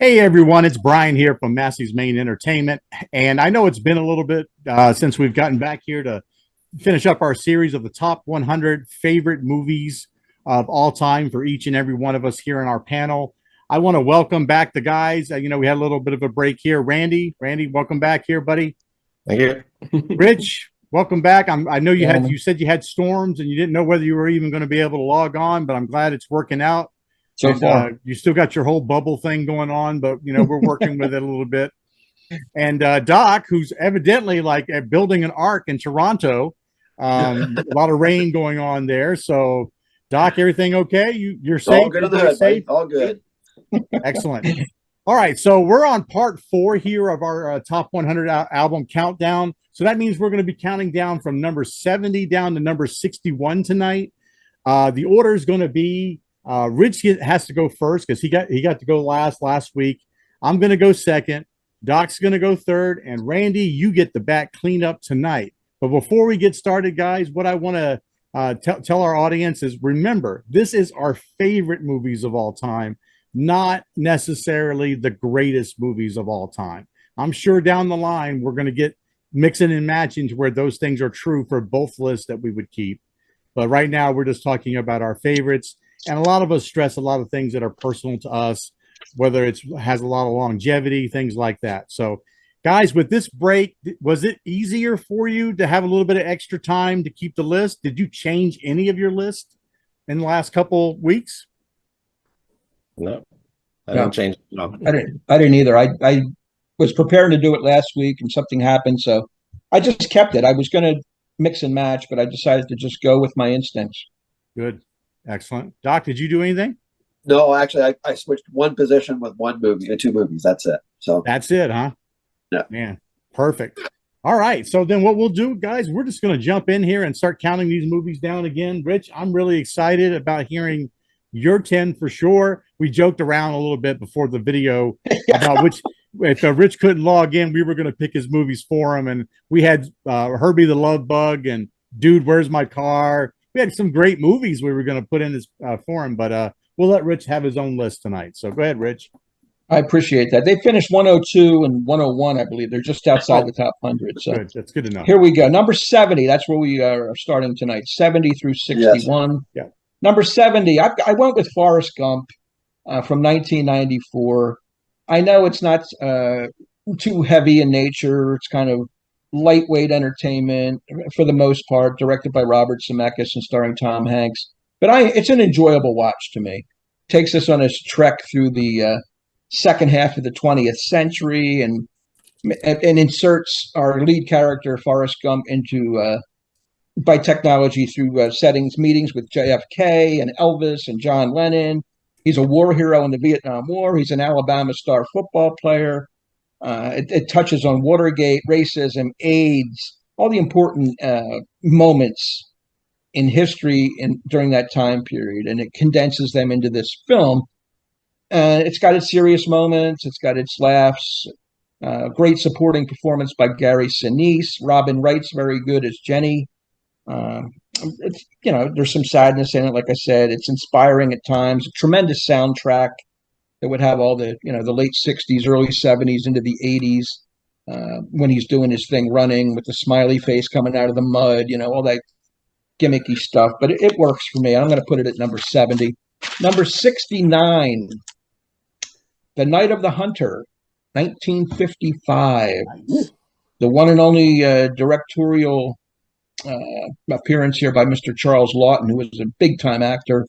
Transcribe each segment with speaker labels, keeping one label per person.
Speaker 1: Hey everyone, it's Brian here from Massey's Main Entertainment, and I know it's been a little bit since we've gotten back here to finish up our series of the top 100 favorite movies of all time for each and every one of us here in our panel. I want to welcome back the guys. We had a little bit of a break here. Randy, welcome back here, buddy.
Speaker 2: Thank you.
Speaker 1: Rich, welcome back. I know you
Speaker 3: Yeah.
Speaker 1: you said you had storms and you didn't know whether you were even going to be able to log on, but I'm glad it's working out.
Speaker 3: So far.
Speaker 1: You still got your whole bubble thing going on, but we're working with it a little bit. And Doc, who's evidently like building an ark in Toronto, a lot of rain going on there. So, Doc, everything okay? You're safe.
Speaker 2: All good on the hood,
Speaker 1: safe.
Speaker 2: buddy. All good.
Speaker 1: Excellent. All right, so we're on part 4 here of our top 100 album countdown. So that means we're going to be counting down from number 70 down to number 61 tonight. The order is going to be Rich has to go first because he got to go last week. I'm going to go second. Doc's going to go third, and Randy, you get the back cleaned up tonight. But before we get started, guys, what I want to tell our audience is remember, this is our favorite movies of all time, not necessarily the greatest movies of all time. I'm sure down the line we're going to get mixing and matching to where those things are true for both lists that we would keep. But right now we're just talking about our favorites. And a lot of us stress a lot of things that are personal to us, whether it has a lot of longevity, things like that. So, guys, with this break, was it easier for you to have a little bit of extra time to keep the list? Did you change any of your list in the last couple weeks?
Speaker 2: No, I didn't change. No,
Speaker 3: I didn't either. I was preparing to do it last week and something happened, so I just kept it. I was going to mix and match, but I decided to just go with my instincts.
Speaker 1: Good. Excellent. Doc, did you do anything?
Speaker 2: no. Actually, I switched one position with one movie or two movies. That's it. So
Speaker 1: That's it, huh?
Speaker 2: Yeah.
Speaker 1: Man, perfect. All right. So then what we'll do, guys, we're just going to jump in here and start counting these movies down again. Rich, I'm really excited about hearing your 10 for sure. We joked around a little bit before the video about which, if Rich couldn't log in, we were going to pick his movies for him. And we had Herbie the Love Bug and Dude, Where's My Car? We had some great movies we were going to put in this for him, but we'll let Rich have his own list tonight. So go ahead, Rich.
Speaker 3: I appreciate that. They finished 102 and 101, I believe. They're just outside the top 100. So
Speaker 1: Good. That's good to know.
Speaker 3: here we go. Number 70. That's where we are starting tonight. 70 through 61.
Speaker 1: Yeah.
Speaker 3: Number 70. I went with Forrest Gump from 1994. I know it's not too heavy in nature. It's kind of lightweight entertainment for the most part, directed by Robert Zemeckis and starring Tom Hanks. But it's an enjoyable watch to me. Takes us on a trek through the second half of the 20th century and inserts our lead character Forrest Gump into by technology through meetings with JFK and Elvis and John Lennon. He's a war hero in the Vietnam War. He's an Alabama star football player. It touches on Watergate, racism, AIDS, all the important moments in history during that time period, and it condenses them into this film. It's got its serious moments. It's got its laughs. Great supporting performance by Gary Sinise. Robin Wright's very good as Jenny. It's there's some sadness in it. Like I said, it's inspiring at times. A tremendous soundtrack that would have all the the late 60s, early 70s into the 80s when he's doing his thing running with the smiley face coming out of the mud, all that gimmicky stuff. But it works for me. I'm going to put it at number 70. Number 69, The Night of the Hunter, 1955.
Speaker 1: Nice.
Speaker 3: The one and only directorial appearance here by Mr. Charles Lawton, who was a big-time actor.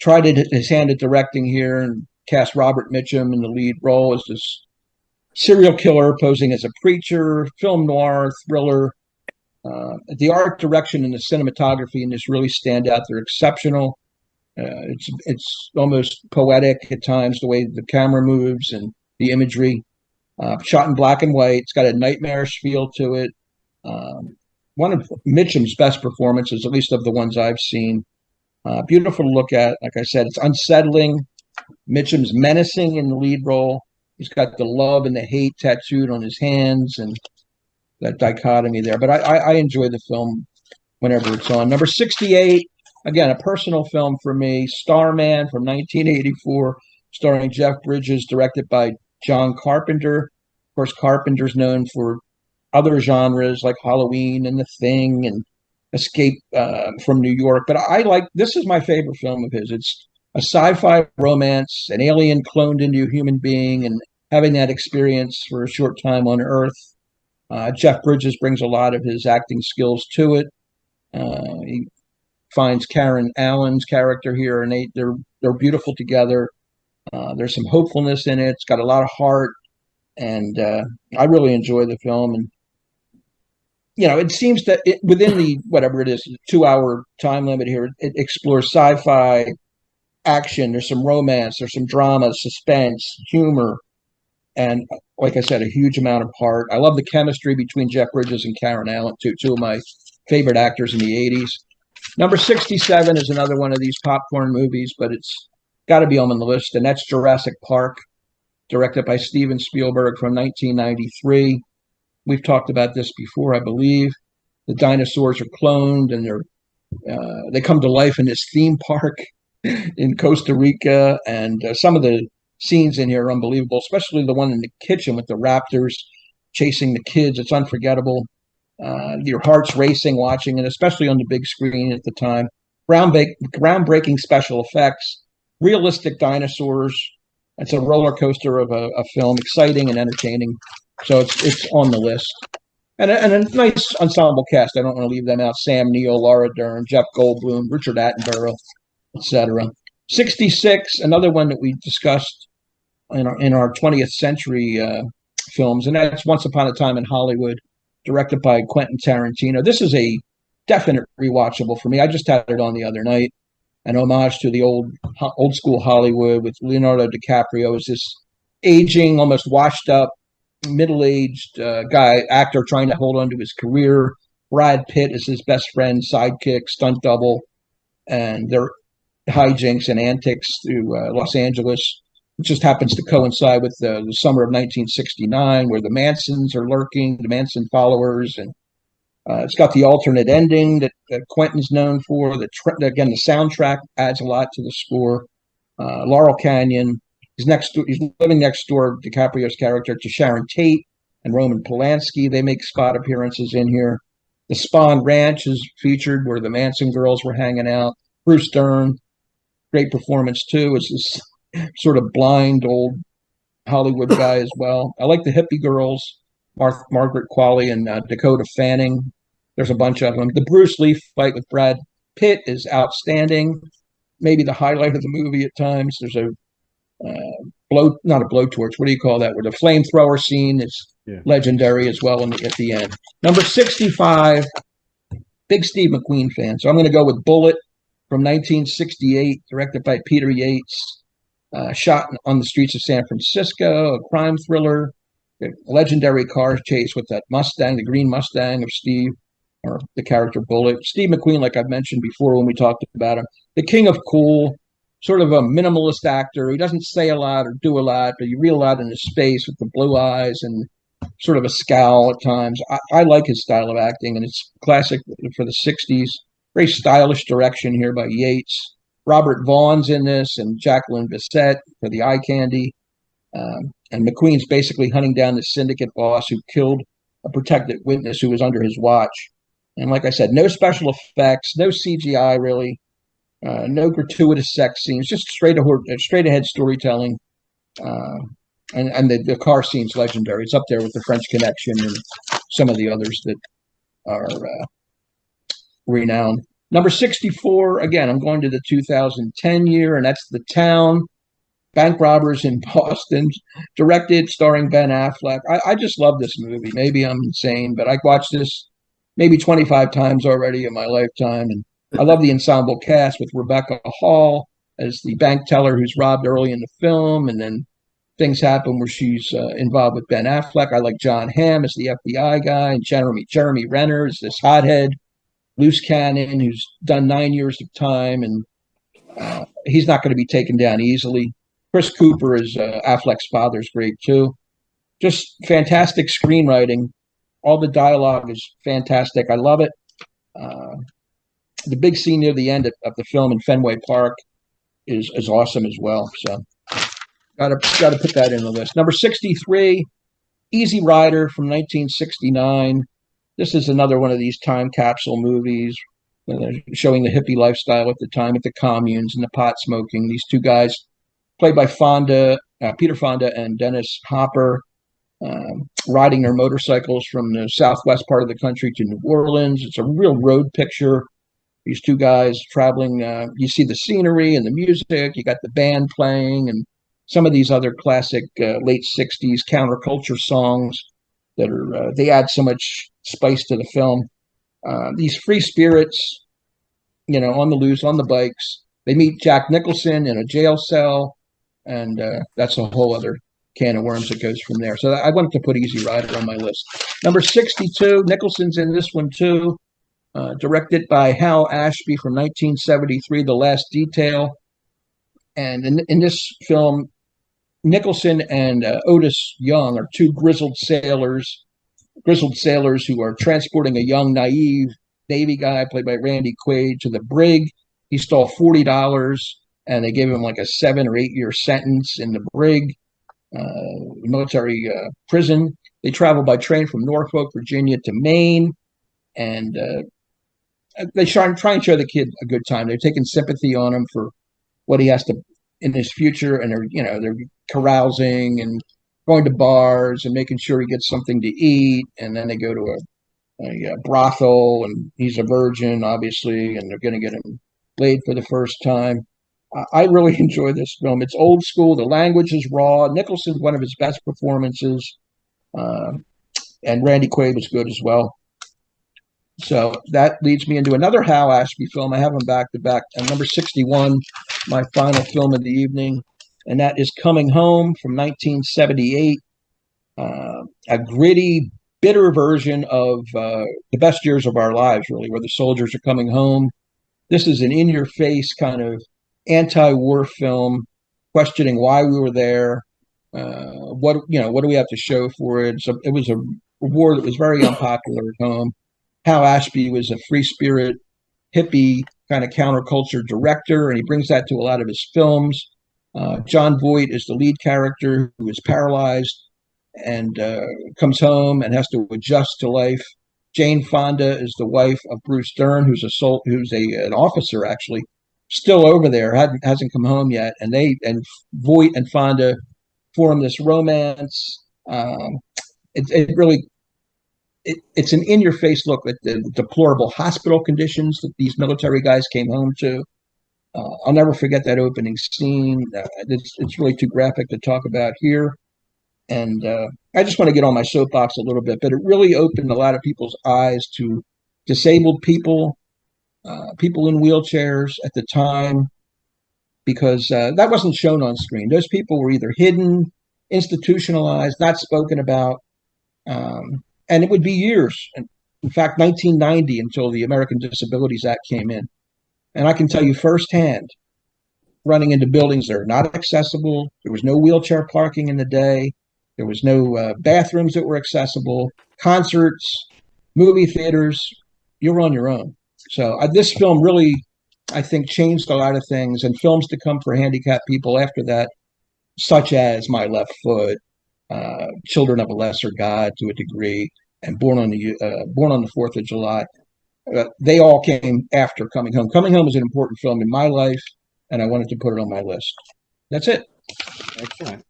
Speaker 3: Tried his hand at directing here and cast Robert Mitchum in the lead role as this serial killer posing as a preacher, film noir, thriller. The art direction and the cinematography in this really stand out. They're exceptional. It's almost poetic at times, the way the camera moves and the imagery. Shot in black and white. It's got a nightmarish feel to it. One of Mitchum's best performances, at least of the ones I've seen. Beautiful to look at. Like I said, it's unsettling. Mitchum's menacing in the lead role. He's got the love and the hate tattooed on his hands and that dichotomy there. But I enjoy the film whenever it's on. Number 68, again, a personal film for me, Starman from 1984. starring Jeff Bridges, directed by John Carpenter. Of course, Carpenter's known for other genres like Halloween and The Thing and Escape from New York. But this is my favorite film of his. It's a sci-fi romance, an alien cloned into a human being and having that experience for a short time on Earth. Jeff Bridges brings a lot of his acting skills to it. He finds Karen Allen's character here, and they're beautiful together. There's some hopefulness in it. It's got a lot of heart, and I really enjoy the film. And it seems that within the whatever it is, 2-hour time limit here, it explores sci-fi, action. There's some romance. There's some drama, suspense, humor, and like I said, a huge amount of heart. I love the chemistry between Jeff Bridges and Karen Allen, two of my favorite actors in the 80s. Number 67 is another one of these popcorn movies, but it's got to be on the list, and that's Jurassic Park, directed by Steven Spielberg from 1993. We've talked about this before, I believe. The dinosaurs are cloned, and they come to life in this theme park in Costa Rica, and some of the scenes in here are unbelievable, especially the one in the kitchen with the raptors chasing the kids. It's unforgettable. Your heart's racing watching it, especially on the big screen at the time. Groundbreaking special effects, realistic dinosaurs. It's a roller coaster of a film, exciting and entertaining. So it's on the list. And a nice ensemble cast. I don't want to leave them out. Sam Neill, Laura Dern, Jeff Goldblum, Richard Attenborough, etc. 66, another one that we discussed in our 20th century films, and that's Once Upon a Time in Hollywood, directed by Quentin Tarantino. This is a definite rewatchable for me. I just had it on the other night. An homage to the old school Hollywood with Leonardo DiCaprio as this aging, almost washed up, middle-aged actor trying to hold on to his career. Brad Pitt is his best friend, sidekick, stunt double, and their hijinks and antics through Los Angeles. It just happens to coincide with the summer of 1969, where the Mansons are lurking, the Manson followers, and it's got the alternate ending that Quentin's known for. Again, the soundtrack adds a lot to the score. Laurel Canyon. He's living next door, DiCaprio's character, to Sharon Tate and Roman Polanski. They make spot appearances in here. The Spahn Ranch is featured, where the Manson girls were hanging out. Bruce Dern, great performance too, as this sort of blind old Hollywood guy as well. I like the hippie girls, Margaret Qualley and Dakota Fanning. There's a bunch of them. The Bruce Lee fight with Brad Pitt is outstanding. Maybe the highlight of the movie at times. There's a not a blowtorch. What do you call that? Where the flamethrower scene is legendary as well at the end. Number 65, big Steve McQueen fan. So I'm going to go with Bullitt from 1968, directed by Peter Yates. Shot on the streets of San Francisco, a crime thriller, a legendary car chase with that Mustang, the green Mustang of Steve, or the character Bullitt. Steve McQueen, like I've mentioned before when we talked about him, the king of cool, sort of a minimalist actor. He doesn't say a lot or do a lot, but you read a lot in his face with the blue eyes and sort of a scowl at times. I like his style of acting, and it's classic for the 60s. Very stylish direction here by Yates. Robert Vaughn's in this, and Jacqueline Bisset for the eye candy. And McQueen's basically hunting down the syndicate boss who killed a protected witness who was under his watch. And like I said, no special effects, no CGI really. No gratuitous sex scenes, just straight ahead storytelling. And the car scene's legendary. It's up there with The French Connection and some of the others that are renowned. Number 64, again, I'm going to the 2010 year, and that's The Town, Bank Robbers in Boston, directed, starring Ben Affleck. I just love this movie. Maybe I'm insane, but I watched this maybe 25 times already in my lifetime, and I love the ensemble cast with Rebecca Hall as the bank teller who's robbed early in the film, and then things happen where she's involved with Ben Affleck. I like John Hamm as the FBI guy, and Jeremy Renner as this hothead, loose cannon who's done 9 years of time, and he's not going to be taken down easily. Chris Cooper as Affleck's father is great too. Just fantastic screenwriting. All the dialogue is fantastic. I love it. The big scene near the end of the film in Fenway Park is awesome as well. So Got to put that in the list. Number 63, Easy Rider from 1969. This is another one of these time capsule movies showing the hippie lifestyle at the time, at the communes and the pot smoking. These two guys, played by Peter Fonda and Dennis Hopper, riding their motorcycles from the southwest part of the country to New Orleans. It's a real road picture. These two guys traveling. You see the scenery and the music. You got the band playing and some of these other classic late 60s counterculture songs that are, they add so much spice to the film. These free spirits, on the loose, on the bikes. They meet Jack Nicholson in a jail cell, and that's a whole other can of worms that goes from there. So I wanted to put Easy Rider on my list. Number 62, Nicholson's in this one too. Directed by Hal Ashby from 1973, The Last Detail. And in this film, Nicholson and Otis Young are two grizzled sailors who are transporting a young, naive Navy guy, played by Randy Quaid, to the brig. He stole $40, and they gave him like a 7 or 8 year sentence in the brig, military prison. They travel by train from Norfolk, Virginia to Maine, and they try and show the kid a good time. They're taking sympathy on him for what he has to in his future, and they're carousing and going to bars and making sure he gets something to eat, and then they go to a brothel, and he's a virgin, obviously, and they're going to get him laid for the first time. I really enjoy this film. It's old school. The language is raw. Nicholson's one of his best performances, and Randy Quaid was good as well. So that leads me into another Hal Ashby film. I have them back to back. And number 61, my final film of the evening, and that is Coming Home from 1978. A gritty, bitter version of the best years of our lives, really, where the soldiers are coming home. This is an in-your-face kind of anti-war film, questioning why we were there. What do we have to show for it? So it was a war that was very unpopular at home. Hal Ashby was a free spirit, hippie kind of counterculture director, and he brings that to a lot of his films. John Voight is the lead character, who is paralyzed and comes home and has to adjust to life. Jane Fonda is the wife of Bruce Dern, who's an officer, actually, still over there, hasn't come home yet. And Voight and Fonda form this romance. It's an in-your-face look at the deplorable hospital conditions that these military guys came home to. I'll never forget that opening scene. It's really too graphic to talk about here. And I just want to get on my soapbox a little bit, but it really opened a lot of people's eyes to disabled people, people in wheelchairs at the time, because that wasn't shown on screen. Those people were either hidden, institutionalized, not spoken about. And it would be years, in fact, 1990, until the American Disabilities Act came in. And I can tell you firsthand, running into buildings that are not accessible. There was no wheelchair parking in the day. There was no bathrooms that were accessible. Concerts, movie theaters, you were on your own. So this film really, I think, changed a lot of things. And films to come for handicapped people after that, such as My Left Foot, Children of a Lesser God to a degree, and Born on the 4th of July. They all came after Coming Home. Coming Home is an important film in my life, and I wanted to put it on my list. That's it.
Speaker 1: Excellent.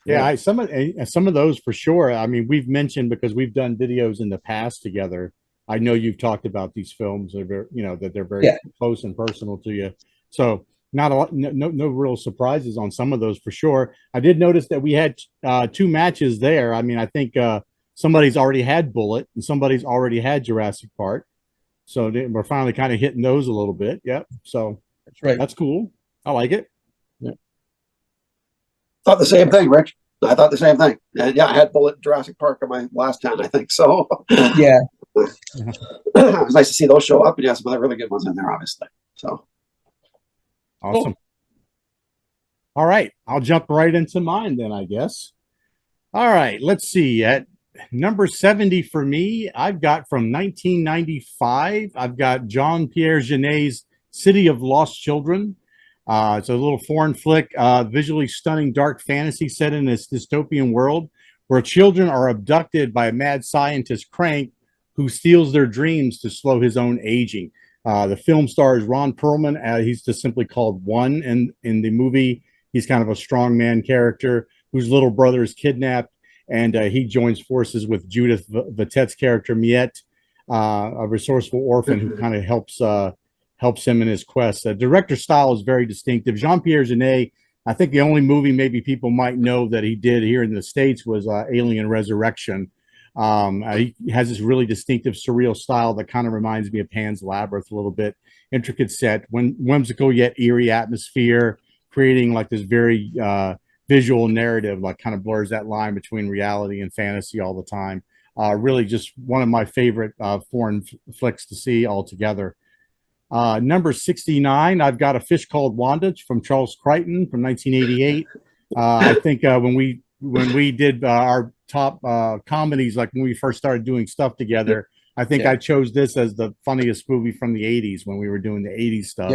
Speaker 1: Yeah, some of those for sure. I mean, we've mentioned, because we've done videos in the past together. I know you've talked about these films that are that they're very close and personal to you. So not a lot, no real surprises on some of those for sure. I did notice that we had 2 matches there. I mean, I think somebody's already had Bullitt and somebody's already had Jurassic Park. So we're finally kind of hitting those a little bit. Yep. So
Speaker 3: that's right.
Speaker 1: That's cool. I like it.
Speaker 2: Yeah. Thought the same thing, Rich. I thought the same thing. Yeah, I had Bullitt and Jurassic Park on my last 10, I think. So
Speaker 3: yeah.
Speaker 2: It was nice to see those show up, and yeah, some other really good ones in there, obviously. So
Speaker 1: awesome. Cool. All right, I'll jump right into mine then, I guess. All right, let's see. At number 70 for me, I've got from 1995. I've got Jean-Pierre Genett's City of Lost Children. It's a little foreign flick, visually stunning dark fantasy set in this dystopian world where children are abducted by a mad scientist Crank who steals their dreams to slow his own aging. The film stars Ron Perlman. He's just simply called One in the movie. He's kind of a strongman character whose little brother is kidnapped, and he joins forces with Judith Vatet's character Miette, a resourceful orphan who kind of helps him in his quest. The director's style is very distinctive. Jean-Pierre Jeunet, I think the only movie maybe people might know that he did here in the States was Alien Resurrection. He has this really distinctive surreal style that kind of reminds me of Pan's Labyrinth a little bit. Intricate set, whimsical yet eerie atmosphere, creating like this very visual narrative, like kind of blurs that line between reality and fantasy all the time. Really just one of my favorite foreign flicks to see altogether. Number 69, I've got A Fish Called Wanda from Charles Crichton from 1988. I think when we did our top comedies, like when we first started doing stuff together, I think I chose this as the funniest movie from the 80s when we were doing the 80s stuff.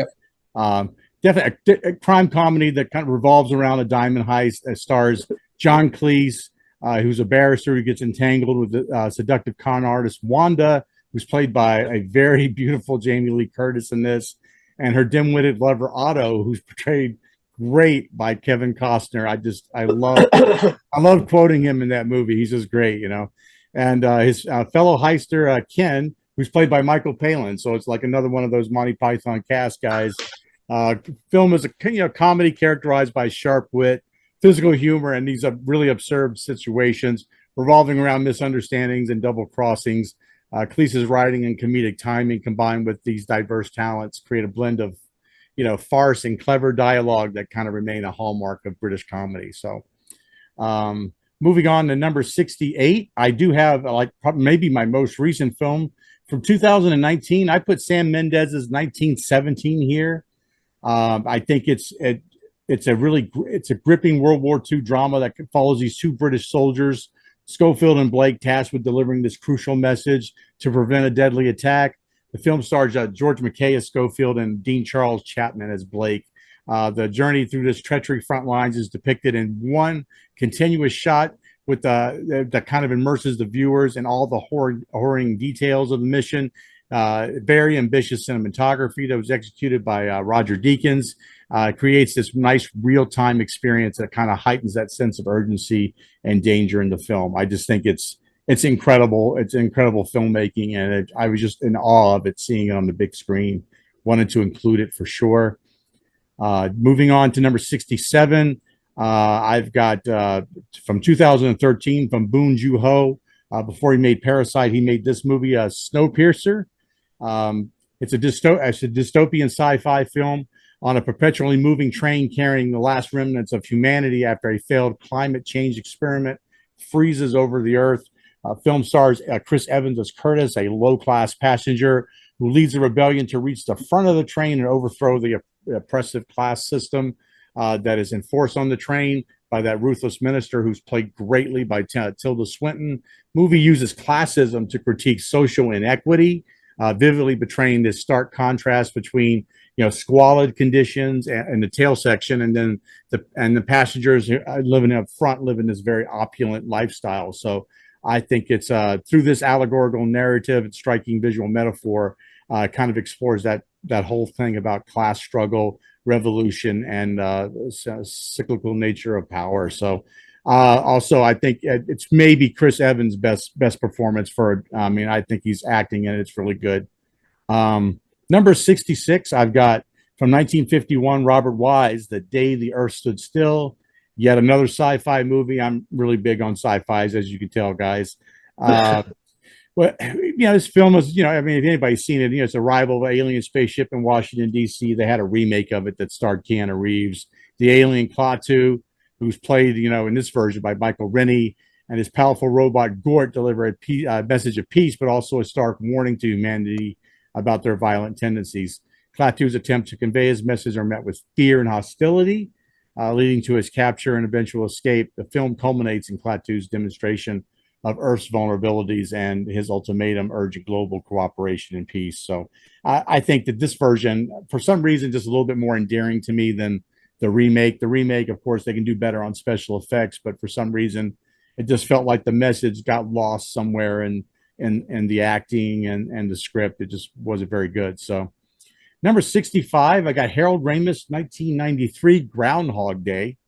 Speaker 1: Definitely a crime comedy that kind of revolves around a diamond heist. That stars John Cleese, who's a barrister who gets entangled with the seductive con artist Wanda, who's played by a very beautiful Jamie Lee Curtis in this, and her dim-witted lover Otto, who's portrayed great by Kevin Costner. I love quoting him in that movie. He's just great, you know. And his fellow heister Ken, who's played by Michael Palin. So it's like another one of those Monty Python cast guys. Film is a comedy characterized by sharp wit, physical humor, and these really absurd situations revolving around misunderstandings and double crossings. Cleese's writing and comedic timing combined with these diverse talents create a blend of, farce and clever dialogue that kind of remain a hallmark of British comedy. So, moving on to number 68, I do have maybe my most recent film from 2019. I put Sam Mendes's 1917 here. I think it's a gripping World War II drama that follows these two British soldiers, Schofield and Blake, tasked with delivering this crucial message to prevent a deadly attack. The film stars George McKay as Schofield and Dean Charles Chapman as Blake. The journey through this treachery front lines is depicted in one continuous shot with that kind of immerses the viewers in all the horrid details of the mission. Very ambitious cinematography that was executed by Roger Deakins. Creates this nice real-time experience that kind of heightens that sense of urgency and danger in the film. I just think it's incredible. It's incredible filmmaking, and I was just in awe of it, seeing it on the big screen. Wanted to include it for sure. Moving on to number 67, I've got from 2013 from Boon Joon-ho. Before he made Parasite, he made this movie, Snowpiercer. It's a dystopian sci-fi film on a perpetually moving train carrying the last remnants of humanity after a failed climate change experiment freezes over the earth. Film stars Chris Evans as Curtis, a low-class passenger who leads a rebellion to reach the front of the train and overthrow the oppressive class system that is enforced on the train by that ruthless minister who's played greatly by Tilda Swinton. Movie uses classism to critique social inequity, vividly betraying this stark contrast between squalid conditions and the tail section, and then the passengers living up front living this very opulent lifestyle. So I think it's through this allegorical narrative and striking visual metaphor, kind of explores that whole thing about class struggle, revolution, and cyclical nature of power. So also, I think it's maybe Chris Evans' best performance for. I think he's acting and it's really good. Number 66, I've got from 1951, Robert Wise, The Day the Earth Stood Still. Yet another sci-fi movie. I'm really big on sci-fis, as you can tell, guys. Well, this film is, if anybody's seen it, it's a arrival of an alien spaceship in Washington, D.C. They had a remake of it that starred Keanu Reeves. The alien Klaatu, who's played, in this version by Michael Rennie, and his powerful robot Gort deliver a message of peace, but also a stark warning to humanity about their violent tendencies. Klaatu's attempts to convey his message are met with fear and hostility, leading to his capture and eventual escape. The film culminates in Klaatu's demonstration of Earth's vulnerabilities and his ultimatum urging global cooperation and peace. So I think that this version, for some reason, just a little bit more endearing to me than the remake. The remake, of course, they can do better on special effects, but for some reason, it just felt like the message got lost somewhere in the acting and the script. It just wasn't very good. So number 65, I got Harold Ramis, 1993, Groundhog Day.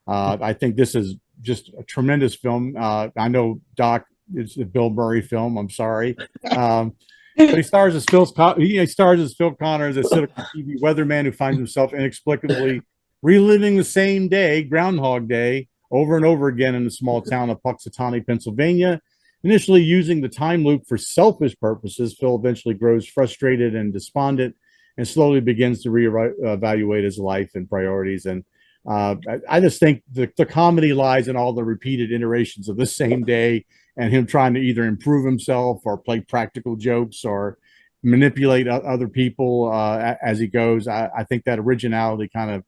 Speaker 1: I think this is just a tremendous film. I know Doc, it's a Bill Murray film. I'm sorry. But he stars as Phil Connors, a cynical TV weatherman who finds himself inexplicably reliving the same day, Groundhog Day, over and over again in the small town of Puxatawny, Pennsylvania. Initially using the time loop for selfish purposes, Phil eventually grows frustrated and despondent and slowly begins to reevaluate his life and priorities. And I just think the comedy lies in all the repeated iterations of the same day and him trying to either improve himself or play practical jokes or manipulate other people as he goes. I think that originality kind of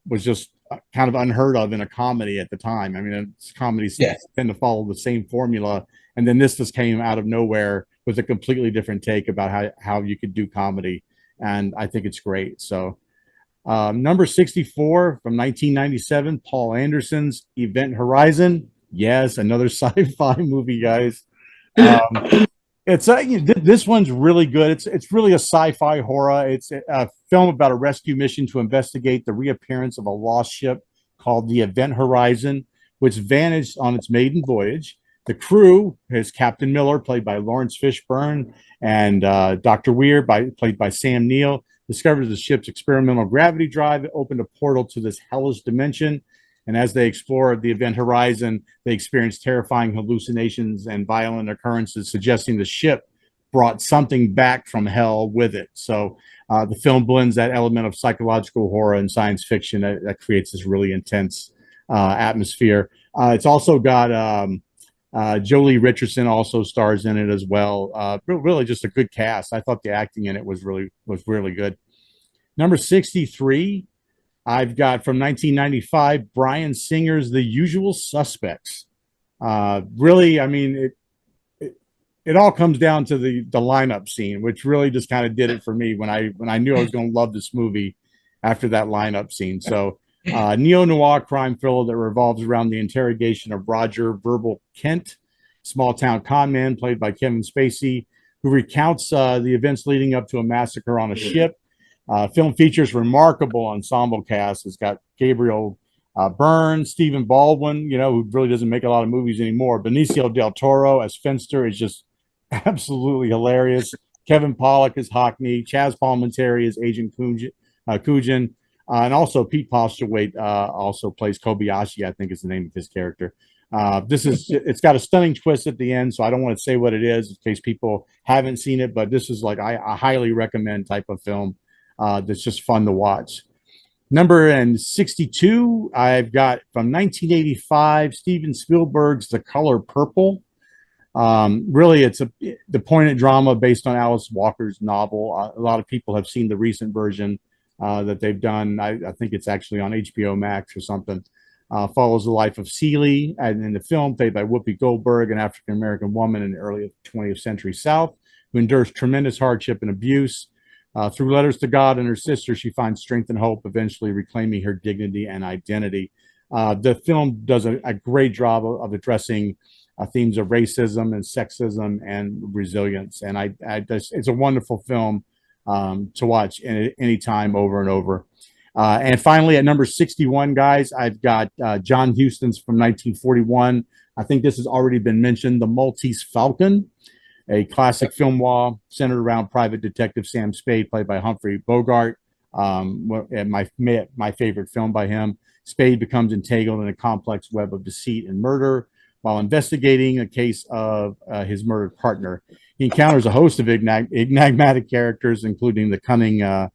Speaker 1: was just kind of unheard of in a comedy at the time. I mean, comedies tend to follow the same formula, and then this just came out of nowhere with a completely different take about how you could do comedy, and I think it's great. So number 64 from 1997, Paul Anderson's Event Horizon. Yes, another sci-fi movie, guys. It's this one's really good. It's really a sci-fi horror. It's a film about a rescue mission to investigate the reappearance of a lost ship called the Event Horizon, which vanished on its maiden voyage. The crew is Captain Miller, played by Lawrence Fishburne, and Dr. Weir, played by Sam Neill, discovers the ship's experimental gravity drive that opened a portal to this hellish dimension. And as they explore the Event Horizon, they experience terrifying hallucinations and violent occurrences, suggesting the ship brought something back from hell with it. So the film blends that element of psychological horror and science fiction that creates this really intense atmosphere. It's also got Jolie Richardson also stars in it as well. Really just a good cast. I thought the acting in it was really good. Number 63, I've got from 1995, Bryan Singer's The Usual Suspects. Really, I mean, it all comes down to the lineup scene, which really just kind of did it for me when I knew I was going to love this movie after that lineup scene. So neo-noir crime thriller that revolves around the interrogation of Roger Verbal Kent, small town con man played by Kevin Spacey, who recounts the events leading up to a massacre on a ship. Film features remarkable ensemble cast. It's got Gabriel Byrne, Stephen Baldwin, who really doesn't make a lot of movies anymore. Benicio del Toro as Finster is just absolutely hilarious. Kevin Pollak as Hockney, Chaz Palminteri as Agent Kujin, and also Pete Postlethwaite also plays Kobayashi, I think is the name of his character. It's got a stunning twist at the end, so I don't want to say what it is in case people haven't seen it, but this is like I highly recommend type of film that's just fun to watch. Number 62, I've got from 1985, Steven Spielberg's The Color Purple. Really, it's the poignant drama based on Alice Walker's novel. A lot of people have seen the recent version that they've done. I think it's actually on HBO Max or something. Follows the life of Celie, and in the film, played by Whoopi Goldberg, an African-American woman in the early 20th century South, who endures tremendous hardship and abuse. Through letters to God and her sister, she finds strength and hope, eventually reclaiming her dignity and identity. The film does a great job of addressing themes of racism and sexism and resilience. And it's a wonderful film to watch any time over and over. And finally, at number 61, guys, I've got John Huston's from 1941. I think this has already been mentioned, The Maltese Falcon, a classic film noir centered around private detective Sam Spade, played by Humphrey Bogart. And my favorite film by him. Spade becomes entangled in a complex web of deceit and murder while investigating a case of his murdered partner. He encounters a host of enigmatic characters, including the cunning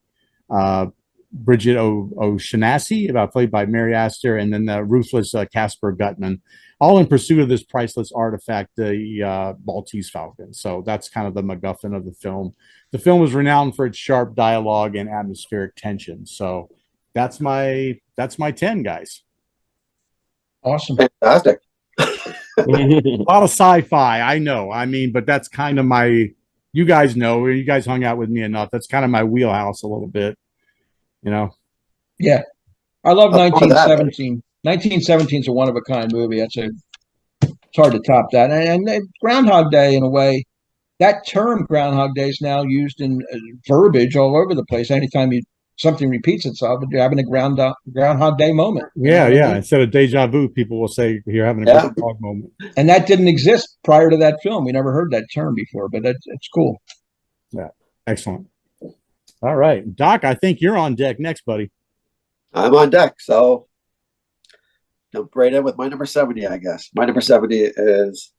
Speaker 1: Bridget O'Shaughnessy, played by Mary Astor, and then the ruthless Casper Gutman, all in pursuit of this priceless artifact, the Maltese Falcon. So that's kind of the MacGuffin of the film. The film was renowned for its sharp dialogue and atmospheric tension. So that's my 10, guys.
Speaker 3: Awesome.
Speaker 2: Fantastic.
Speaker 1: A lot of sci-fi. I know. I mean, but that's kind of my. You guys know. You guys hung out with me enough. That's kind of my wheelhouse a little bit. You know.
Speaker 3: Yeah, I love
Speaker 2: That's part of that, buddy.
Speaker 3: 1917. 1917 is a one of a kind movie. It's hard to top that. And Groundhog Day, in a way, that term Groundhog Day is now used in verbiage all over the place. Anytime something repeats itself, you're having a Groundhog Day moment. You know
Speaker 1: Yeah,
Speaker 3: what I
Speaker 1: yeah.
Speaker 3: mean?
Speaker 1: Instead of deja vu, people will say you're having a
Speaker 2: Yeah.
Speaker 1: groundhog moment.
Speaker 3: And that didn't exist prior to that film. We never heard that term before, but it's cool.
Speaker 1: Yeah, excellent. All right, Doc. I think you're on deck next, buddy.
Speaker 2: I'm on deck, so jump right in with my number 70, I guess. My number 70 is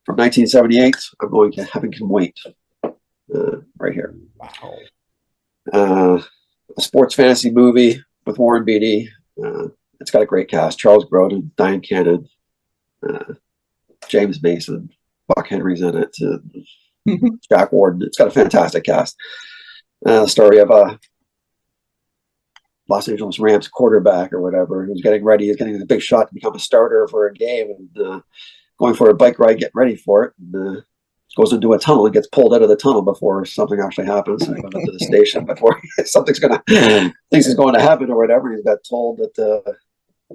Speaker 2: from 1978. I'm going to Heaven Can Wait. Right here.
Speaker 1: Wow.
Speaker 2: A sports fantasy movie with Warren Beatty. It's got a great cast: Charles Grodin, Diane Cannon, James Mason, Buck Henry's in it, Jack Warden. It's got a fantastic cast. The story of a Los Angeles Rams quarterback or whatever who's getting ready. He's getting a big shot to become a starter for a game and going for a bike ride, getting ready for it. And, goes into a tunnel and gets pulled out of the tunnel before something actually happens. So he goes into the station before thinks he's going to happen or whatever. He's got told that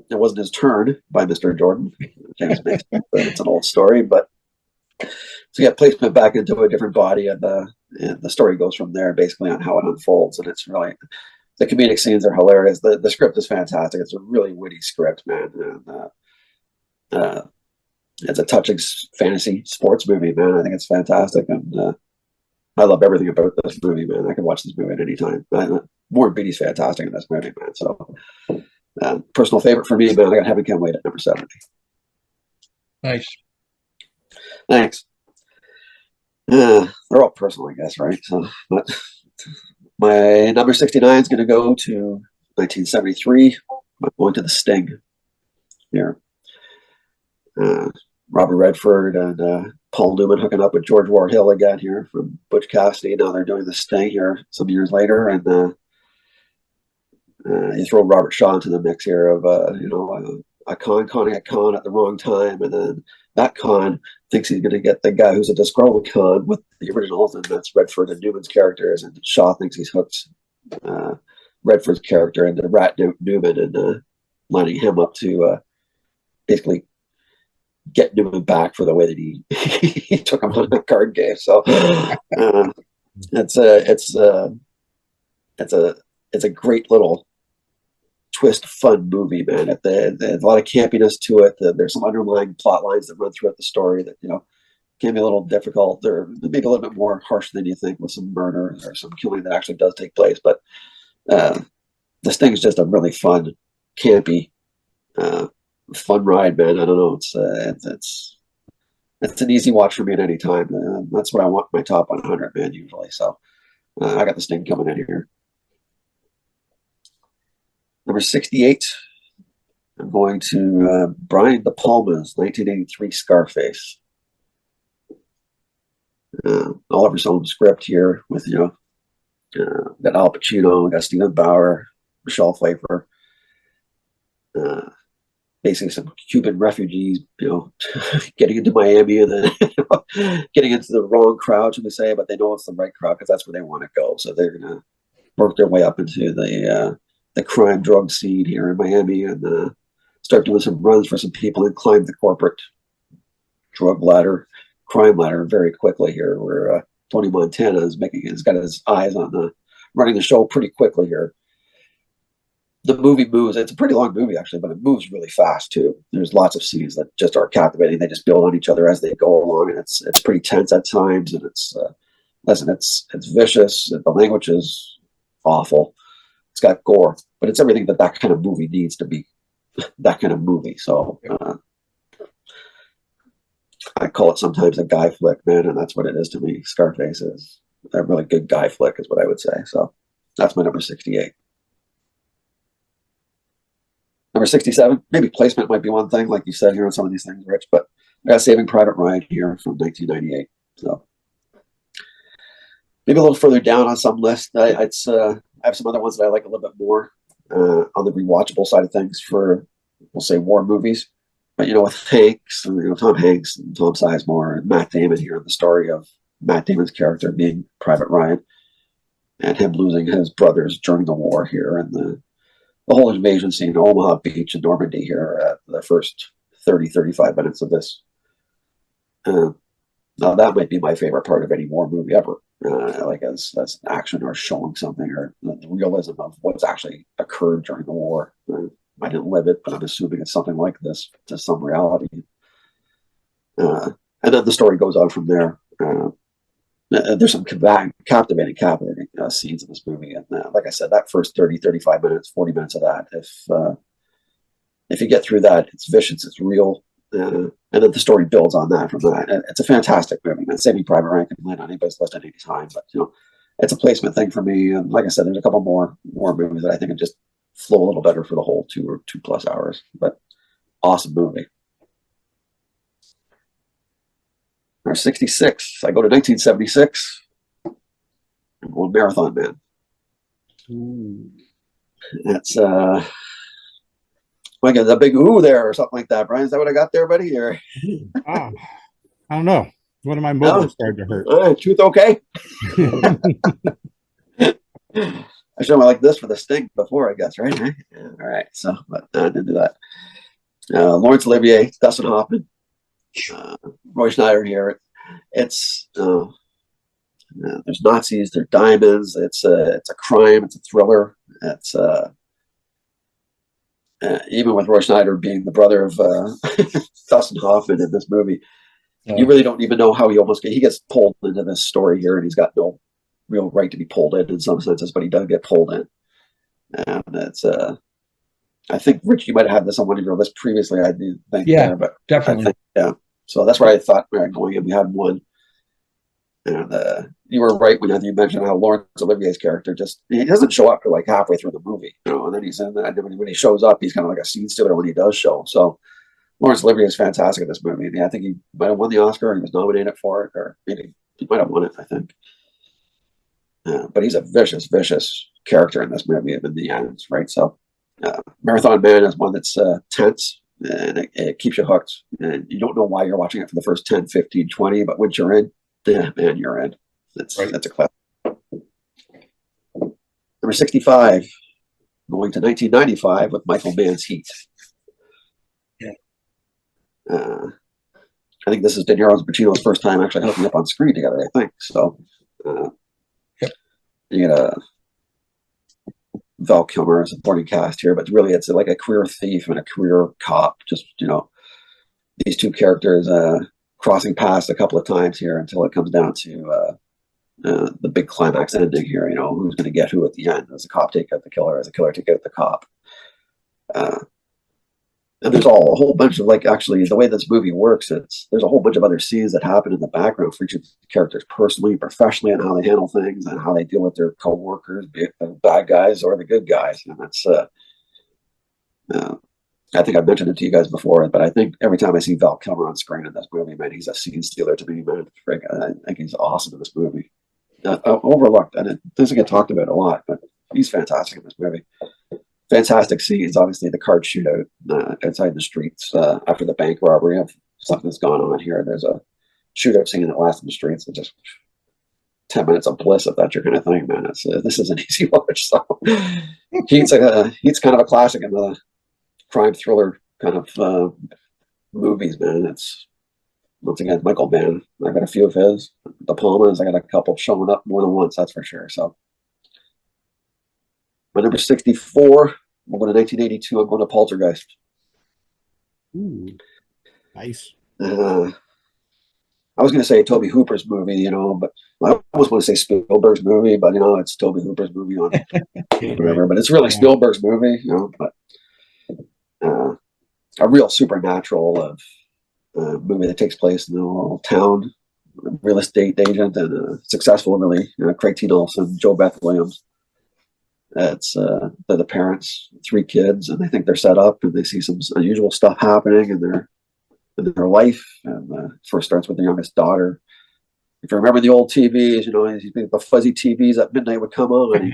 Speaker 2: it wasn't his turn by Mr. Jordan, James Mason. It's an old story, but so you get placement back into a different body, and the story goes from there, basically on how it unfolds. And it's really, the comedic scenes are hilarious. The script is fantastic. It's a really witty script, man. And, it's a touching fantasy sports movie, man. I think it's fantastic, and I love everything about this movie, man. I can watch this movie at any time. Warren Beatty's fantastic in this movie, man. So, personal favorite for me, man. I got Heaven Can Wait at number 70.
Speaker 3: Nice.
Speaker 2: Thanks. They're all personal, I guess, right? So, but my number 69 is going to go to 1973. I'm going to The Sting here. Robert Redford and Paul Newman hooking up with George Ward Hill again here from Butch Cassidy. Now they're doing The Sting here some years later, and you throw Robert Shaw into the mix here of a con conning a con at the wrong time, and then that con thinks he's going to get the guy who's a disgruntled con with the originals, and that's Redford and Newman's characters, and Shaw thinks he's hooked Redford's character into Rat Newman and lining him up to basically get Newman back for the way that he took him on the card game. So it's a great little twist, fun movie, man. There's a lot of campiness to it. There's some underlying plot lines that run throughout the story that can be a little difficult, or maybe a little bit more harsh than you think, with some murder or some killing that actually does take place. But this thing is just a really fun, campy, fun ride, man. I don't know. It's an easy watch for me at any time. That's what I want my top 100, man, usually. So I got this thing coming in here. Number 68, I'm going to Brian De Palma's 1983 Scarface. Oliver Stone's script here with, got Al Pacino, got Stephen Bauer, Michelle Pfeiffer. Basically some Cuban refugees, getting into Miami and then getting into the wrong crowd, should we say, but they know it's the right crowd because that's where they want to go. So they're going to work their way up into the crime drug scene here in Miami and start doing some runs for some people and climb the corporate drug ladder, crime ladder very quickly here, where Tony Montana has got his eyes on running the show pretty quickly here. The movie moves. It's a pretty long movie, actually, but it moves really fast, too. There's lots of scenes that just are captivating. They just build on each other as they go along, and it's pretty tense at times, and it's vicious. The language is awful. It's got gore, but it's everything that kind of movie needs to be that kind of movie. So I call it sometimes a guy flick, man, and that's what it is to me. Scarface is a really good guy flick, is what I would say. So that's my number 68. Number 67, maybe placement might be one thing, like you said here on some of these things, Rich, but I got Saving Private Ryan here from 1998. So maybe a little further down on some list. I have some other ones that I like a little bit more on the rewatchable side of things for, we'll say, war movies. But with Hanks, Tom Hanks and Tom Sizemore and Matt Damon here, the story of Matt Damon's character being Private Ryan and him losing his brothers during the war here, and the whole invasion scene, Omaha Beach and Normandy here, the first 30-35 minutes of this. Now that might be my favorite part of any war movie ever, like as action or showing something or the realism of what's actually occurred during the war. I didn't live it, but I'm assuming it's something like this to some reality. And then the story goes on from there. There's some captivating scenes in this movie. And like I said, that first 30-35 minutes, 40 minutes of that, if you get through that, it's vicious, it's real. And then the story builds on that from that. It's a fantastic movie, man. Saving Private Ryan can land on anybody's list at any time, but it's a placement thing for me. And like I said, there's a couple more movies that I think would just flow a little better for the whole 2 or 2+ hours. But awesome movie. Number 66. I go to 1976. I'm going Marathon Man.
Speaker 1: Ooh.
Speaker 2: That's like a big ooh there or something like that, Brian. Is that what I got there, buddy? Or
Speaker 1: I don't know. One of my mobiles started to hurt.
Speaker 2: Tooth okay? I showed my like this for the Sting before, I guess, right? Yeah, all right. So, but I didn't do that. Laurence Olivier, Dustin Hoffman, Roy Schneider here. It's there's Nazis, there's diamonds. It's a crime. It's a thriller. It's even with Roy Schneider being the brother of Dustin Hoffman in this movie, you really don't even know how he gets pulled into this story here, and he's got no real right to be pulled in some senses, but he does get pulled in. And it's I think Rich, you might have had this on one of your lists previously. I do think, but
Speaker 3: definitely,
Speaker 2: So that's where I thought we were going in. We had one, and you were right when you mentioned how Laurence Olivier's character he doesn't show up for like halfway through the movie, and then he's in there. And when he shows up, he's kind of like a scene stealer when he does show. So Laurence Olivier is fantastic in this movie. I think he might have won the Oscar, or he was nominated for it, or maybe he might have won it, I think. But he's a vicious character in this movie in the end, right? So Marathon Man is one that's tense, and it keeps you hooked. And you don't know why you're watching it for the first 10, 15, 20, but once you're in, man, you're in. That's a classic. Number 65, going to 1995 with Michael Mann's Heat. I think this is De Niro's and Pacino's first time actually hooking up on screen together, I think. So you get Val Kilmer as a supporting cast here, but really it's like a career thief and a career cop. Just, these two characters crossing paths a couple of times here until it comes down to the big climax ending here. Who's going to get who at the end? Does the cop take out the killer? Does the killer take out the cop? And there's a whole bunch of actually the way this movie works, there's a whole bunch of other scenes that happen in the background for each of the characters personally, professionally, and how they handle things and how they deal with their co-workers, be it the bad guys or the good guys. And that's I think I've mentioned it to you guys before, but I think every time I see Val Kilmer on screen in this movie, man, he's a scene stealer to me, man. I think he's awesome in this movie. Overlooked, and it doesn't get talked about a lot, but he's fantastic in this movie. Fantastic scenes, obviously the car shootout outside the streets after the bank robbery of something that's gone on here. There's a shootout scene that lasts in the streets and just 10 minutes of bliss if that's your kind of thing, man. This is an easy watch. So Heat's kind of a classic in the crime thriller kind of movies, man. It's once again Michael Mann. I got a few of his. De Palma's, I got a couple showing up more than once, that's for sure. So my number 64, I'm going to 1982. I'm going to Poltergeist.
Speaker 1: Ooh, nice.
Speaker 2: I was going to say Tobe Hooper's movie, but I almost want to say Spielberg's movie, but it's Tobe Hooper's movie on whatever. But it's really Spielberg's movie, But a real supernatural movie that takes place in a little town, a real estate agent and successful, really. Craig T. Nelson, Joe Beth Williams. It's they're the parents, 3 kids, and they think they're set up, and they see some unusual stuff happening in their life. And first starts with the youngest daughter. If you remember the old TVs, the fuzzy TVs at midnight would come on, and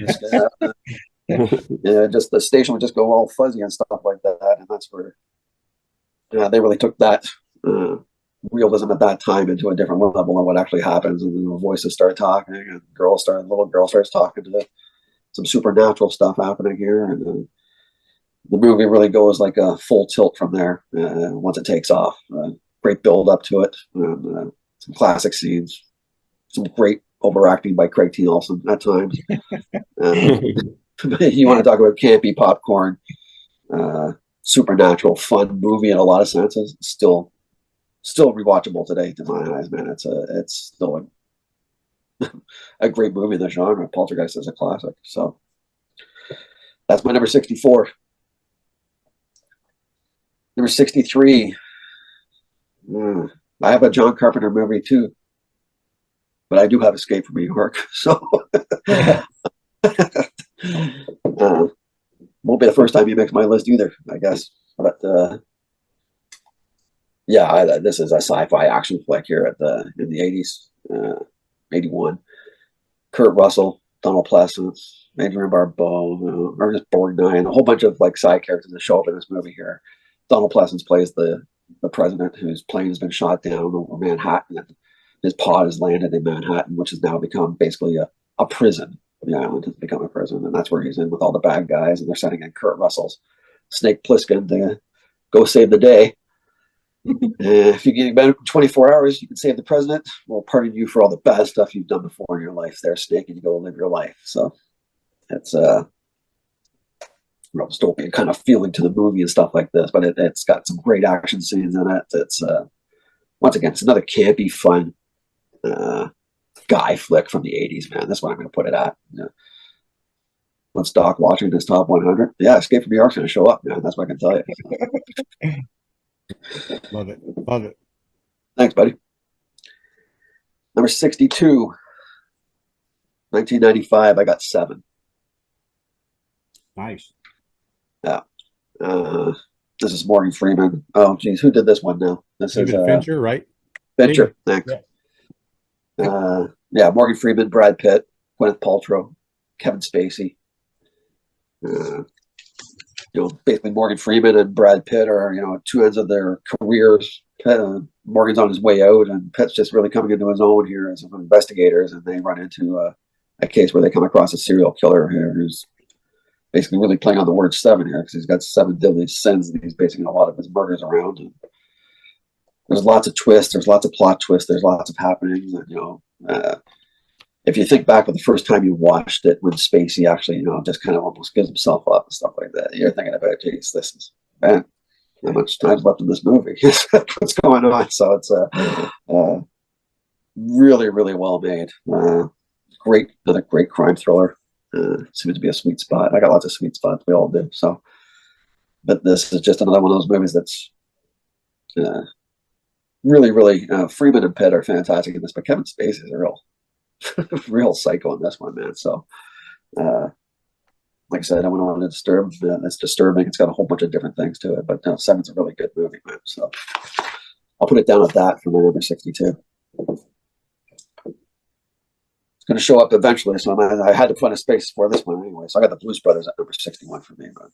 Speaker 2: just the station would just go all fuzzy and stuff like that. And that's where they really took that realism at that time into a different level of what actually happens, and the voices start talking, and little girl starts talking to some supernatural stuff happening here, and the movie really goes like a full tilt from there once it takes off. Great build up to it, and some classic scenes, some great overacting by Craig T. Olsen at times. You want to talk about campy popcorn, supernatural fun movie in a lot of senses. Still rewatchable today to my eyes, man. It's still a great movie in the genre. Poltergeist is a classic. So that's my number 64. Number 63. I have a John Carpenter movie too, but I do have Escape from New York. So won't be the first time he makes my list either, I guess. But yeah, this is a sci-fi action flick here in the 80s, 81. Kurt Russell, Donald Pleasence, Adrian Barbeau, Ernest Borgnine, a whole bunch of like side characters that show up in this movie here. Donald Pleasence plays the president whose plane has been shot down over Manhattan, and his pod has landed in Manhattan, which has now become basically a prison. The island has become a prison, and that's where he's in with all the bad guys, and they're sending in Kurt Russell's Snake Plissken to go save the day. If you get about 24 hours, you can save the president. We'll pardon you for all the bad stuff you've done before in your life there, Snake, and you go live your life. So it's dystopian kind of feeling to the movie and stuff like this, but it's got some great action scenes in it. It's once again, it's another campy, fun guy flick from the 80s, man. That's what I'm going to put it at. Yeah. What's Doc watching this top 100? Yeah, Escape from New York's going to show up, man. That's what I can tell you.
Speaker 1: Love it. Love it.
Speaker 2: Thanks, buddy. Number 62, 1995. I got 7.
Speaker 1: Nice.
Speaker 2: Yeah. This is Morgan Freeman. Oh, geez, who did this one now? This
Speaker 1: David
Speaker 2: is
Speaker 1: Fincher, right?
Speaker 2: Fincher. Thanks. Yeah, Morgan Freeman, Brad Pitt, Gwyneth Paltrow, Kevin Spacey. Basically Morgan Freeman and Brad Pitt are, two ends of their careers. Morgan's on his way out, and Pitt's just really coming into his own here as investigators, and they run into a case where they come across a serial killer here who's basically really playing on the word 7 here, because he's got 7 deadly sins that he's basing a lot of his murders around. And there's lots of twists, there's lots of plot twists, there's lots of happenings, and if you think back to the first time you watched it, when Spacey actually, just kind of almost gives himself up and stuff like that, you're thinking about, geez, this is, man, how much time's left in this movie? What's going on? So it's really, really well made. Another great crime thriller. Seems to be a sweet spot. I got lots of sweet spots. We all do. So, but this is just another one of those movies that's really, really. Freeman and Pitt are fantastic in this, but Kevin Spacey is a real psycho in this one, man. So, like I said, I wouldn't want to disturb. It's disturbing. It's got a whole bunch of different things to it, but 7's a really good movie, man. So, I'll put it down at that for my number 62. It's going to show up eventually, so I had to put a space for this one anyway. So I got the Blues Brothers at number 61 for me. But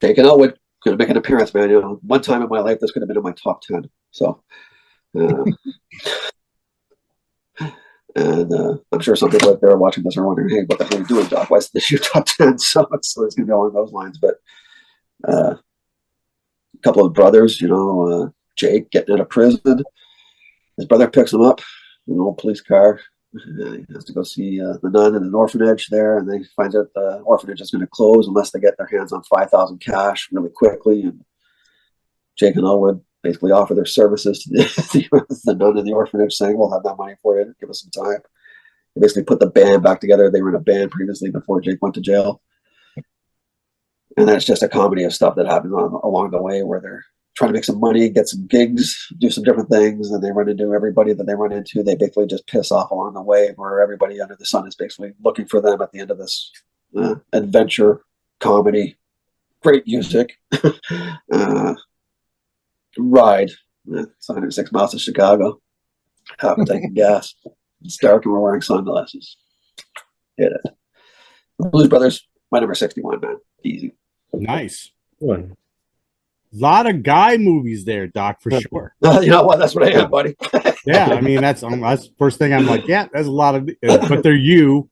Speaker 2: Jake and Elwood going to make an appearance, man. One time in my life, this could have been in my top 10. So. And I'm sure some people out there watching this are wondering, hey, what the hell are you doing, Doc? Why is this your top 10? So it's going to be along those lines. But a couple of brothers, Jake getting out of prison. His brother picks him up in an old police car. He has to go see the nun in an orphanage there, and they find out the orphanage is going to close unless they get their hands on $5,000 cash really quickly. And Jake and Elwood basically offer their services to the nun in the orphanage, saying, we'll have that money for you, give us some time. They basically put the band back together. They were in a band previously before Jake went to jail. And then it's just a comedy of stuff that happens along the way where they're trying to make some money, get some gigs, do some different things, and they run into everybody that they run into. They basically just piss off along the way, where everybody under the sun is basically looking for them at the end of this adventure comedy. Great music. Ride. It's 106 miles to Chicago. Half a tank of gas. It's dark and we're wearing sunglasses. Hit it. Blues Brothers, my number 61, man. Easy.
Speaker 1: Nice. lot of guy movies there, Doc, for sure.
Speaker 2: You know what? That's what I am, buddy.
Speaker 1: Yeah, I mean that's first thing I'm like, yeah, there's a lot of, but they're you.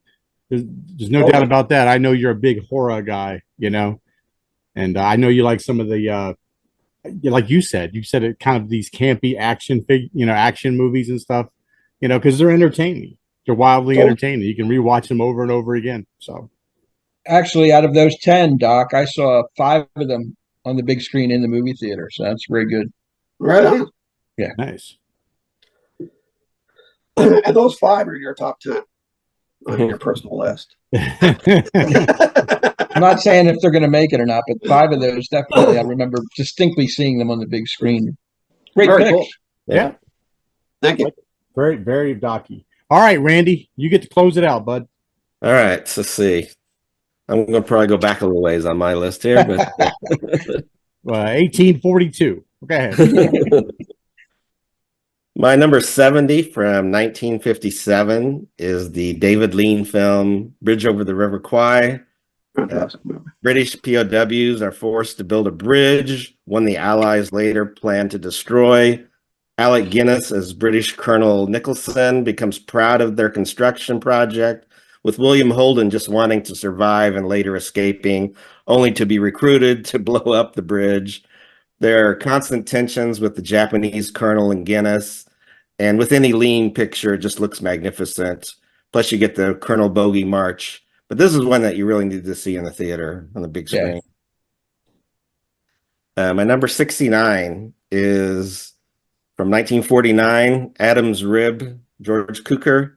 Speaker 1: There's no doubt about that. I know you're a big horror guy, and I know you like some of the, like you said it kind of these campy action movies and stuff, because they're entertaining. They're wildly entertaining. You can rewatch them over and over again. So
Speaker 3: Actually, out of those 10, Doc, I saw 5 of them on the big screen in the movie theater. So that's very good.
Speaker 2: Right on.
Speaker 3: Yeah.
Speaker 1: Nice.
Speaker 2: And those 5 are your top 10 on your personal list.
Speaker 3: I'm not saying if they're going to make it or not, but 5 of those definitely I remember distinctly seeing them on the big screen. Great
Speaker 2: Very
Speaker 3: picks.
Speaker 2: cool.
Speaker 1: Yeah.
Speaker 2: Thank you.
Speaker 1: Very, very docky. All right, Randy, you get to close it out, bud.
Speaker 4: All right, so let's see. I'm going to probably go back a little ways on my list here, but
Speaker 1: 1842. Go ahead.
Speaker 4: my number 70 from 1957 is the David Lean film Bridge Over the River Kwai.
Speaker 2: Fantastic movie.
Speaker 4: British POWs are forced to build a bridge, one the Allies later plan to destroy. Alec Guinness as British Colonel Nicholson becomes proud of their construction project, with William Holden just wanting to survive and later escaping, only to be recruited to blow up the bridge. There are constant tensions with the Japanese colonel and Guinness, and with any Lean picture, it just looks magnificent. Plus, you get the Colonel Bogey March. But this is one that you really need to see in the theater on the big screen. Yeah. My number 69 is from 1949, Adam's Rib, George Cukor,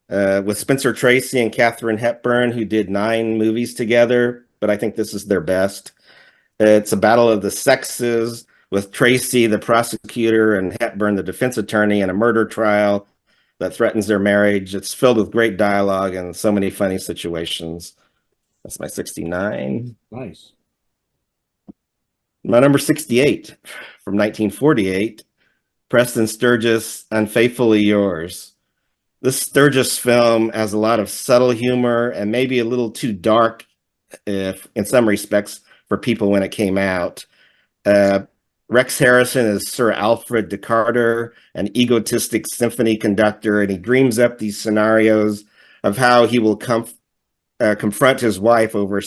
Speaker 4: with Spencer Tracy and Katharine Hepburn, who did 9 movies together, but I think this is their best. It's a battle of the sexes, with Tracy, the prosecutor, and Hepburn, the defense attorney, in a murder trial that threatens their marriage. It's filled with great dialogue and so many funny situations. That's my 69.
Speaker 1: Nice.
Speaker 4: My number 68 from 1948, Preston Sturges, Unfaithfully Yours. This Sturges film has a lot of subtle humor and maybe a little too dark, if in some respects, for people when it came out. Rex Harrison is Sir Alfred de Carter, an egotistic symphony conductor, and he dreams up these scenarios of how he will confront his wife over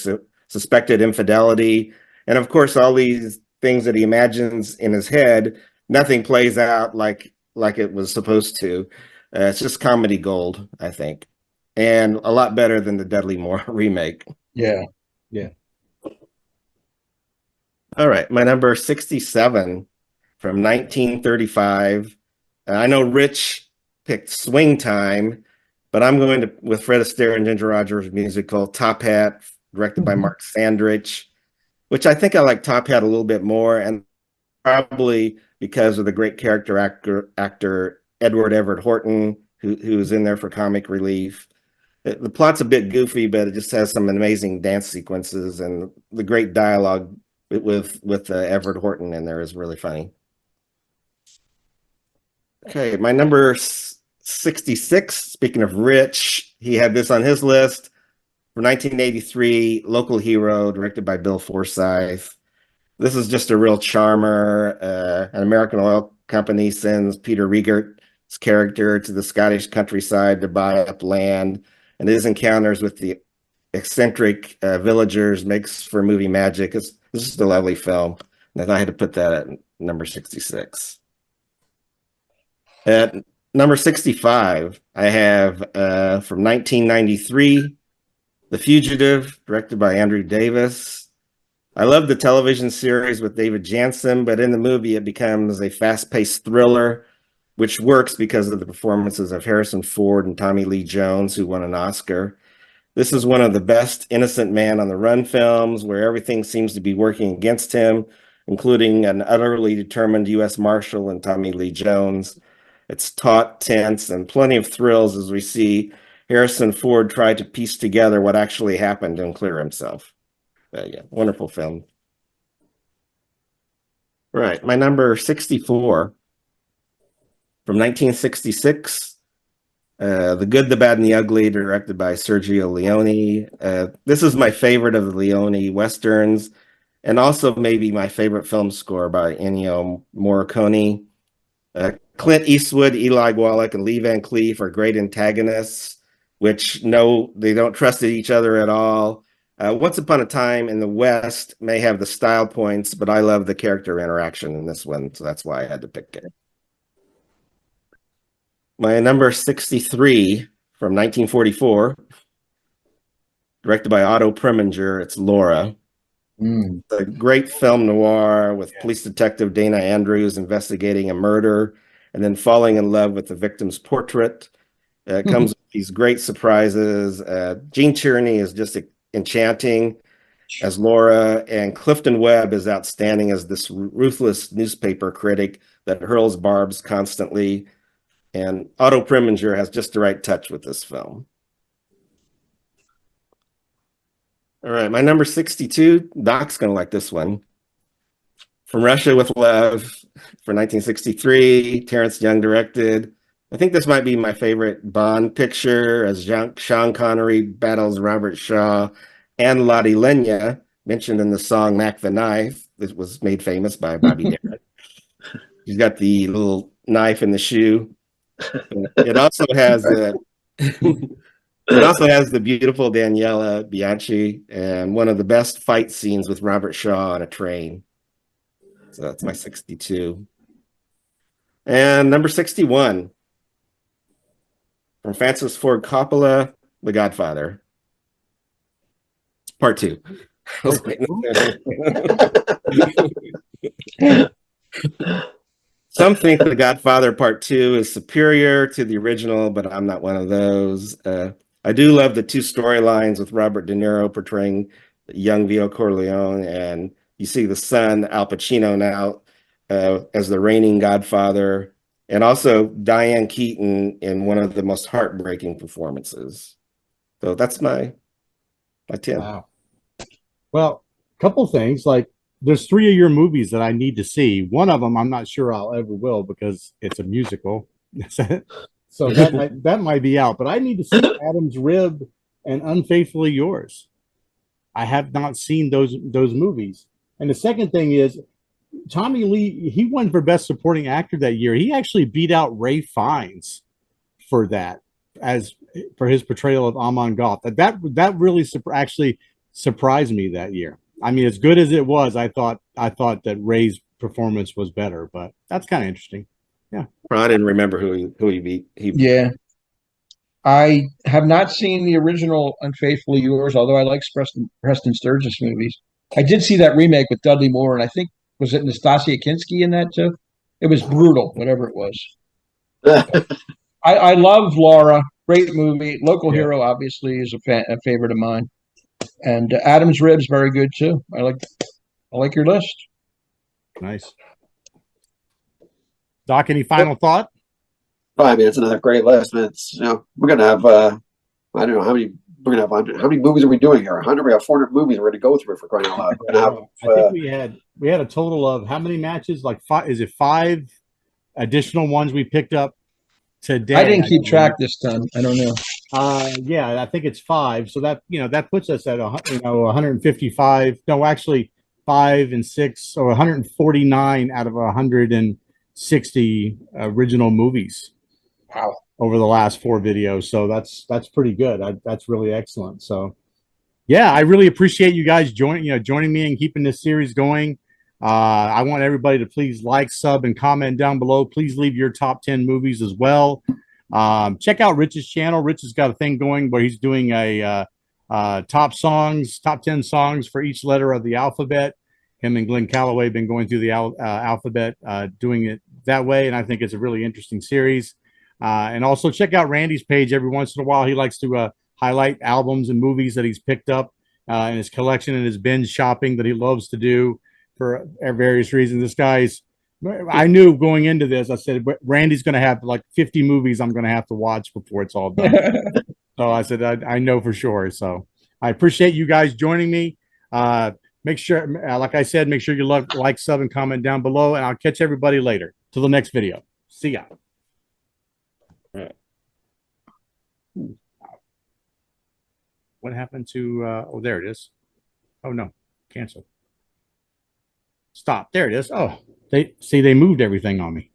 Speaker 4: suspected infidelity. And of course, all these things that he imagines in his head, nothing plays out like it was supposed to. It's just comedy gold, I think, and a lot better than the Dudley Moore remake.
Speaker 3: Yeah.
Speaker 4: All right, my number 67 from 1935. I know Rich picked Swing Time, but I'm going with Fred Astaire and Ginger Rogers musical Top Hat, directed by Mark Sandrich, which I think I like Top Hat a little bit more, and probably because of the great character actor Edward Everett Horton, who's in there for comic relief. The plot's a bit goofy, but it just has some amazing dance sequences, and the great dialogue with Everett Horton in there is really funny. Okay, my number 66, speaking of Rich, he had this on his list, from 1983, Local Hero, directed by Bill Forsyth. This is just a real charmer. An American oil company sends Peter Riegert's character to the Scottish countryside to buy up land, and his encounters with the eccentric villagers makes for movie magic. It's just a lovely film, and I had to put that at number 66. At number 65, I have from 1993, The Fugitive, directed by Andrew Davis. I love the television series with David Janssen, but in the movie it becomes a fast-paced thriller, which works because of the performances of Harrison Ford and Tommy Lee Jones, who won an Oscar. This is one of the best innocent man on the run films where everything seems to be working against him, including an utterly determined U.S. Marshal and Tommy Lee Jones. It's taut, tense, and plenty of thrills as we see Harrison Ford try to piece together what actually happened and clear himself. Yeah, wonderful film. Right, my number 64 from 1966. The Good, the Bad, and the Ugly, directed by Sergio Leone. This is my favorite of the Leone Westerns. and also maybe my favorite film score by Ennio Morricone. Clint Eastwood, Eli Wallach, and Lee Van Cleef are great antagonists, which they don't trust each other at all. Once Upon a Time in the West may have the style points, but I love the character interaction in this one, so that's why I had to pick it. My number 63 from 1944, directed by Otto Preminger, it's Laura.
Speaker 3: Mm.
Speaker 4: A great film noir with police detective Dana Andrews investigating a murder and then falling in love with the victim's portrait. It comes with these great surprises. Gene Tierney is just enchanting as Laura, and Clifton Webb is outstanding as this ruthless newspaper critic that hurls barbs constantly. And Otto Preminger has just the right touch with this film. All right, my number 62, Doc's going to like this one. From Russia with Love for 1963, Terrence Young directed. I think this might be my favorite Bond picture as Sean Connery battles Robert Shaw and Lottie Lenya, mentioned in the song Mac the Knife. This was made famous by Bobby Darin. He's got the little knife in the shoe. It also has the beautiful Daniela Bianchi and one of the best fight scenes with Robert Shaw on a train. So that's my 62. And number 61 from Francis Ford Coppola, The Godfather. Part 2. Some think The Godfather Part 2 is superior to the original, but I'm not one of those. I do love the two storylines with Robert De Niro portraying young Vito Corleone, and you see the son, Al Pacino, now as the reigning Godfather, and also Diane Keaton in one of the most heartbreaking performances. So that's my 10.
Speaker 1: Wow. Well, a couple things, like there's 3 of your movies that I need to see. One of them I'm not sure I'll ever will because it's a musical. So that might be out, but I need to see Adam's Rib and Unfaithfully Yours. I have not seen those movies. And the second thing is Tommy Lee, he won for Best Supporting Actor that year. He actually beat out Ray Fiennes for that, as for his portrayal of Amon Goth. That really actually surprised me that year. I mean, as good as it was, I thought that Ray's performance was better, but that's kind of interesting. Yeah.
Speaker 4: I didn't remember who he beat.
Speaker 3: Yeah. I have not seen the original Unfaithfully Yours, although I like Preston Sturges movies. I did see that remake with Dudley Moore, and I think, was it Nastasia Kinski in that too? It was brutal, whatever it was. I love Laura, great movie. Local Hero, obviously, is a favorite of mine. And Adam's Rib's very good too. I like your list.
Speaker 1: Nice. Doc, any final thought?
Speaker 2: I mean, it's another great list. Man. It's, we're gonna have I don't know how many we're gonna have. 100, how many movies are we doing here? 100. We have 400 movies we're gonna go through for crying out loud. We're gonna have.
Speaker 1: I think we had a total of how many matches? Like 5? Is it 5 additional ones we picked up today?
Speaker 3: I didn't keep track this time. I don't know.
Speaker 1: Yeah, I think it's 5. So that that puts us at 155. No, actually 5 and 6, so 149 out of 160 original movies.
Speaker 3: Wow.
Speaker 1: Over the last 4 videos. So that's pretty good. That's really excellent. So yeah, I really appreciate you guys joining me and keeping this series going. I want everybody to please like, sub, and comment down below. Please leave your top 10 movies as well. Check out Rich's channel. Rich has got a thing going where he's doing a top 10 songs for each letter of the alphabet. Him and Glenn Calloway have been going through the alphabet, doing it that way, and I think it's a really interesting series. And also check out Randy's page every once in a while. He likes to highlight albums and movies that he's picked up in his collection and his binge shopping that he loves to do for various reasons. I knew going into this, I said, Randy's going to have like 50 movies I'm going to have to watch before it's all done. So I said, I know for sure. So I appreciate you guys joining me. Make sure, like I said, make sure you like, sub, and comment down below, and I'll catch everybody later. Till the next video. See ya. What happened to, oh, there it is. Oh, no, cancel. stop. There it is. Oh, they moved everything on me.